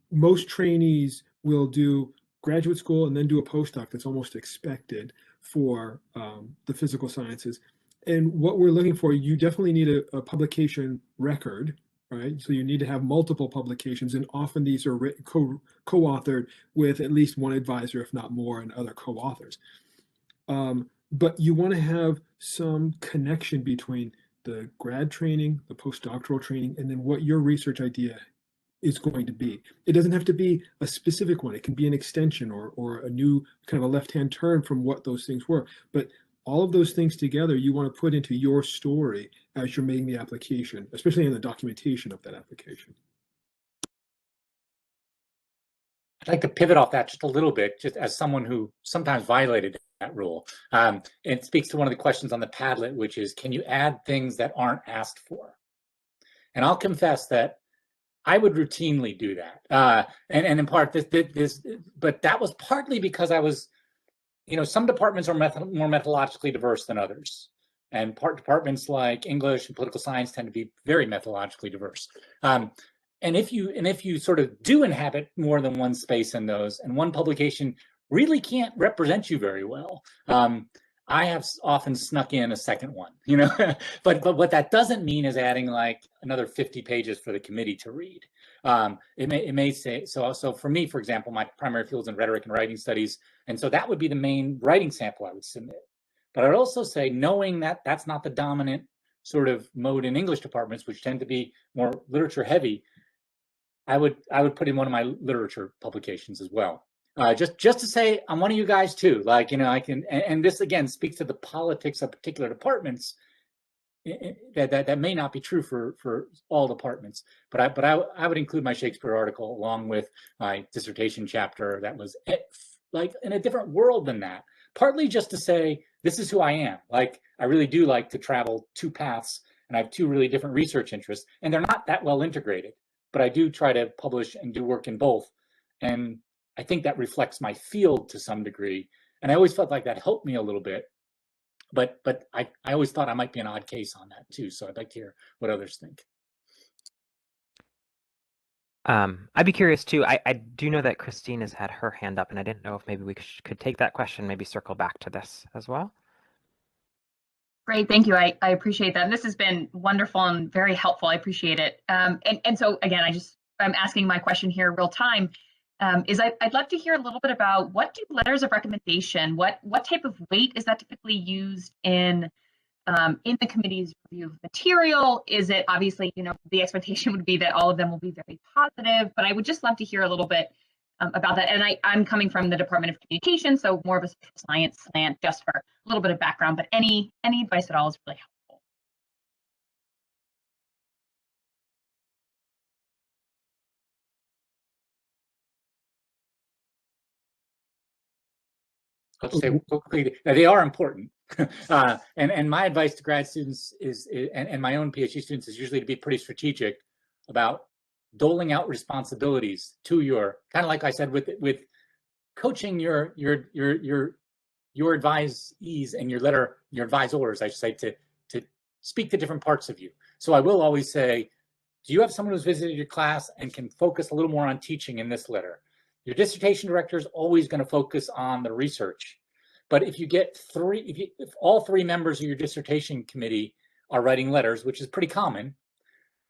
most trainees will do graduate school and then do a postdoc. That's almost expected for the physical sciences. And what we're looking for, you definitely need a publication record, right? So you need to have multiple publications, and often these are co-authored with at least one advisor, if not more, and other co-authors. But you want to have some connection between the grad training, the postdoctoral training, and then what your research idea is going to be. It doesn't have to be a specific one. It can be an extension or a new kind of a left-hand turn from what those things were. But all of those things together, you want to put into your story as you're making the application, especially in the documentation of that application. I'd like to pivot off that just a little bit, just as someone who sometimes violated that rule. It speaks to one of the questions on the Padlet, which is, can you add things that aren't asked for? And I'll confess that I would routinely do that, and in part but that was partly because I was, some departments are more methodologically diverse than others, and departments like English and political science tend to be very methodologically diverse. And if you sort of do inhabit more than one space in those, and one publication really can't represent you very well, I have often snuck in a second one, but what that doesn't mean is adding like another 50 pages for the committee to read. It may say, so for me, for example, my primary field is in rhetoric and writing studies. And so that would be the main writing sample I would submit. But I'd also say, knowing that that's not the dominant sort of mode in English departments, which tend to be more literature heavy, I would put in one of my literature publications as well. Just to say, I'm one of you guys too. Like, I can, and this again speaks to the politics of particular departments. That may not be true for all departments, but I would include my Shakespeare article along with my dissertation chapter that was like in a different world than that. Partly just to say, this is who I am. Like, I really do like to travel 2 paths, and I have 2 really different research interests, and they're not that well integrated. But I do try to publish and do work in both, and I think that reflects my field to some degree. And I always felt like that helped me a little bit. But I always thought I might be an odd case on that too. So I'd like to hear what others think. I'd be curious too. I do know that Christine has had her hand up, and I didn't know if maybe we could take that question, maybe circle back to this as well. Great, thank you. I appreciate that. And this has been wonderful and very helpful. I appreciate it. And so again, I'm asking my question here real time. I'd love to hear a little bit about, what do letters of recommendation, what type of weight is that typically used in the committee's review of material? Is it, obviously, the expectation would be that all of them will be very positive, but I would just love to hear a little bit about that. And I'm coming from the Department of Communication, so more of a social science slant, just for a little bit of background, but any advice at all is really helpful. I'll just say quickly, they are important. And my advice to grad students is, and my own PhD students, is usually to be pretty strategic about doling out responsibilities to your, kind of like I said, with coaching your advisees and your advisors, I should say, to speak to different parts of you. So I will always say, do you have someone who's visited your class and can focus a little more on teaching in this letter? Your dissertation director is always going to focus on the research. But if you get if all three members of your dissertation committee are writing letters, which is pretty common,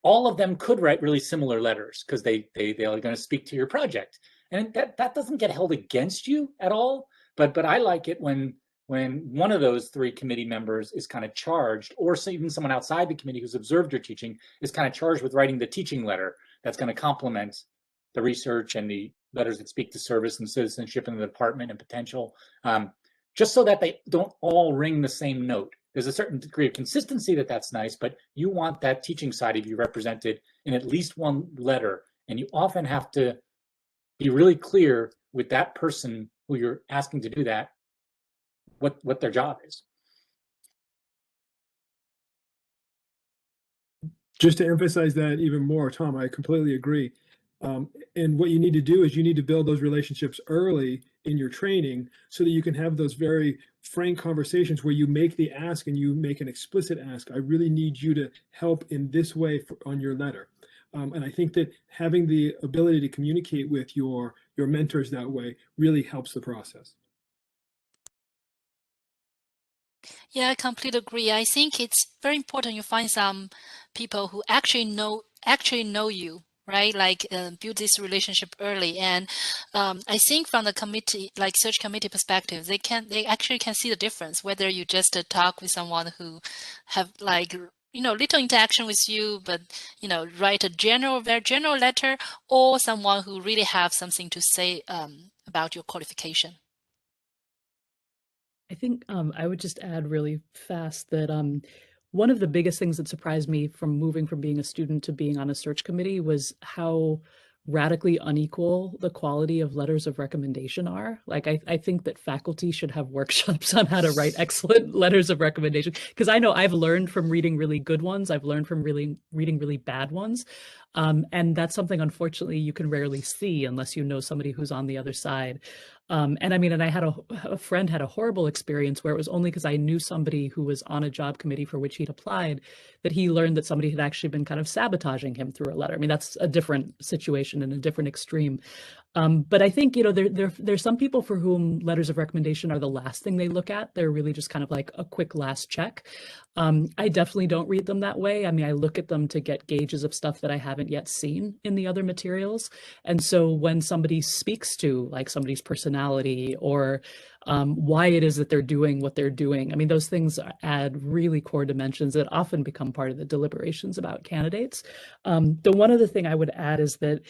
all of them could write really similar letters because they are going to speak to your project. And that doesn't get held against you at all. But I like it when one of those three committee members is kind of charged, or even someone outside the committee who's observed your teaching is kind of charged with writing the teaching letter that's going to complement the research and the letters that speak to service and citizenship in the department and potential, just so that they don't all ring the same note. There's a certain degree of consistency that's nice, but you want that teaching side of you represented in at least one letter. And you often have to be really clear with that person who you're asking to do that, what their job is. Just to emphasize that even more, Tom, I completely agree. And what you need to do is you need to build those relationships early in your training so that you can have those very frank conversations where you make the ask and you make an explicit ask. I really need you to help in this way on your letter. And I think that having the ability to communicate with your mentors that way really helps the process. Yeah, I completely agree. I think it's very important you find some people who actually know you, right? Like build this relationship early. And I think from the committee, like search committee perspective, they actually can see the difference whether you just talk with someone who have like little interaction with you, but write a very general letter, or someone who really have something to say about your qualification. I think I would just add really fast that one of the biggest things that surprised me from moving from being a student to being on a search committee was how radically unequal the quality of letters of recommendation are. Like, I think that faculty should have workshops on how to write excellent letters of recommendation, because I know I've learned from reading really good ones. I've learned from reading really bad ones. And that's something, unfortunately, you can rarely see unless you know somebody who's on the other side. And I mean, and I had a friend had a horrible experience where it was only because I knew somebody who was on a job committee for which he'd applied that he learned that somebody had actually been kind of sabotaging him through a letter. I mean, that's a different situation and a different extreme. But I think, there's some people for whom letters of recommendation are the last thing they look at. They're really just kind of like a quick last check. I definitely don't read them that way. I mean, I look at them to get gauges of stuff that I haven't yet seen in the other materials. And so when somebody speaks to like somebody's personality or why it is that they're doing what they're doing, I mean, those things add really core dimensions that often become part of the deliberations about candidates. The one other thing I would add is that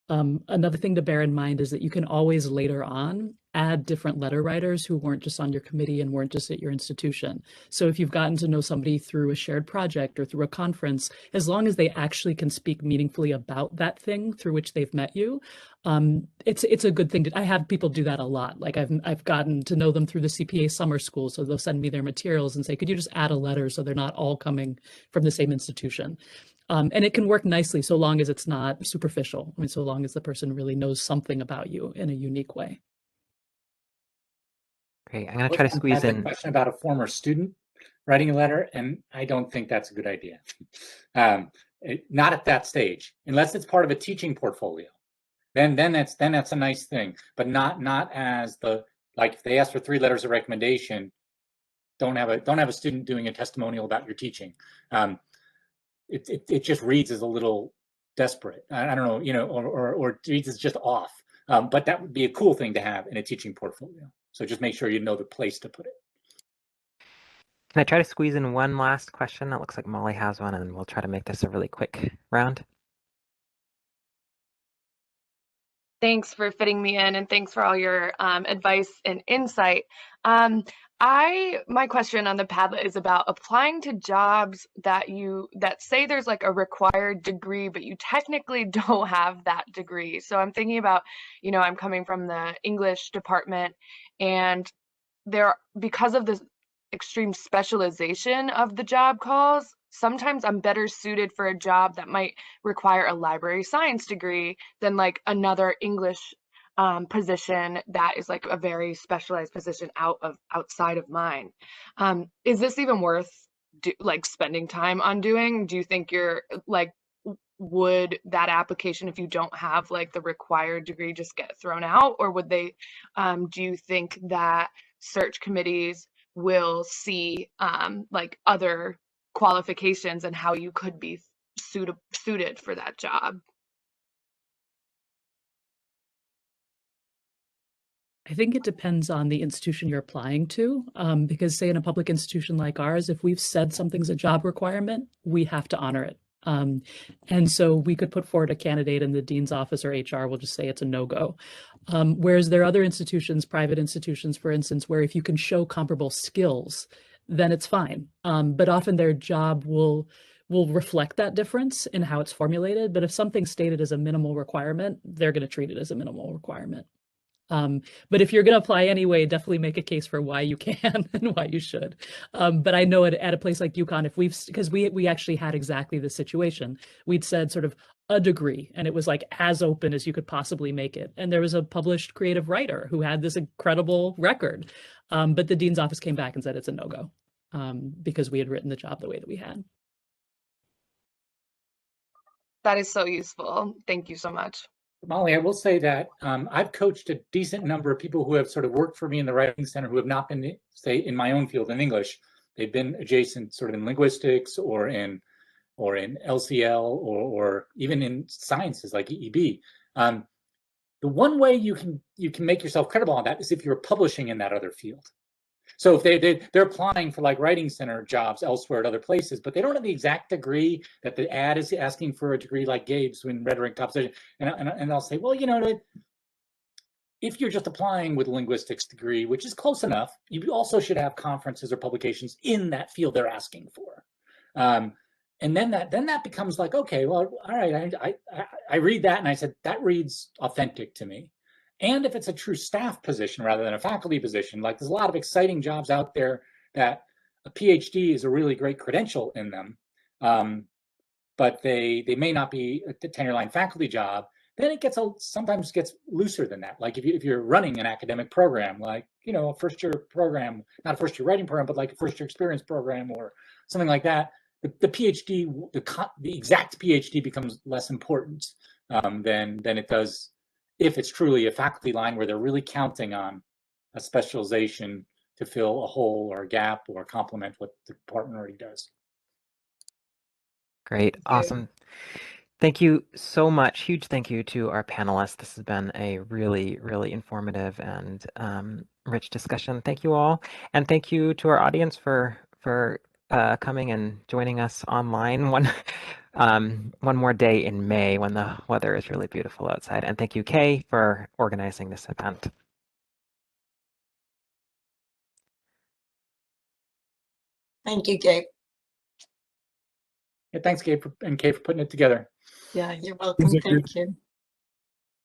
another thing to bear in mind is that you can always later on add different letter writers who weren't just on your committee and weren't just at your institution. So if you've gotten to know somebody through a shared project or through a conference, as long as they actually can speak meaningfully about that thing through which they've met you, it's a good thing. I have people do that a lot. Like I've gotten to know them through the CPA summer school. So they'll send me their materials and say, could you just add a letter so they're not all coming from the same institution? And it can work nicely so long as it's not superficial. I mean, so long as the person really knows something about you in a unique way. Great. I'm going to try to squeeze in a question about a former student writing a letter, and I don't think that's a good idea. Not at that stage, unless it's part of a teaching portfolio. Then that's a nice thing, but not as like if they ask for 3 letters of recommendation, don't have a student doing a testimonial about your teaching. It just reads as a little desperate. I don't know, or reads as just off. But that would be a cool thing to have in a teaching portfolio. So just make sure you know the place to put it. Can I try to squeeze in one last question? It looks like Molly has one, and we'll try to make this a really quick round. Thanks for fitting me in, and thanks for all your advice and insight. My question on the Padlet is about applying to jobs that say there's like a required degree, but you technically don't have that degree. So I'm thinking about, I'm coming from the English department, and because of the extreme specialization of the job calls, sometimes I'm better suited for a job that might require a library science degree than like another English position that is like a very specialized position outside of mine. Is this even worth spending time on doing? Do you think you're like, would that application, if you don't have like the required degree, just get thrown out? Or would they, do you think that search committees will see like other qualifications and how you could be suited for that job? I think it depends on the institution you're applying to, because say in a public institution like ours, if we've said something's a job requirement, we have to honor it. And so we could put forward a candidate and the dean's office or HR will just say it's a no-go. Whereas there are other institutions, private institutions, for instance, where if you can show comparable skills, then it's fine. But often their job will reflect that difference in how it's formulated. But if something's stated as a minimal requirement, they're going to treat it as a minimal requirement. But if you're going to apply anyway, definitely make a case for why you can and why you should. But I know at a place like UConn, because we actually had exactly the situation, we'd said sort of a degree, and it was like as open as you could possibly make it. And there was a published creative writer who had this incredible record. But the dean's office came back and said it's a no-go because we had written the job the way that we had. That is so useful. Thank you so much. Molly, I will say that I've coached a decent number of people who have sort of worked for me in the Writing Center who have not been, say, in my own field in English. They've been adjacent sort of in linguistics or in LCL or even in sciences like EEB. The one way you can make yourself credible on that is if you're publishing in that other field. So if they're applying for like Writing Center jobs elsewhere at other places, but they don't have the exact degree that the ad is asking for, a degree like Gabe's in rhetoric composition, and I'll say, well, if you're just applying with a linguistics degree, which is close enough, you also should have conferences or publications in that field they're asking for. And then that becomes like, okay, well, all right, I read that and I said, that reads authentic to me. And if it's a true staff position rather than a faculty position, like there's a lot of exciting jobs out there that a PhD is a really great credential in them, but they may not be a tenure-line faculty job, then it sometimes gets looser than that. Like if you're running an academic program, like, a first-year program, not a first-year writing program, but like a first-year experience program or something like that, the PhD, the exact PhD becomes less important than it does if it's truly a faculty line where they're really counting on a specialization to fill a hole or a gap or complement what the department already does. Great. Awesome. Thank you so much. Huge thank you to our panelists. This has been a really, really informative and rich discussion. Thank you all. And thank you to our audience for coming and joining us online one more day in May when the weather is really beautiful outside. And thank you, Kay, for organizing this event. Thank you, Gabe. Yeah, thanks, Gabe, and Kay for putting it together. Yeah, you're welcome. Thank you.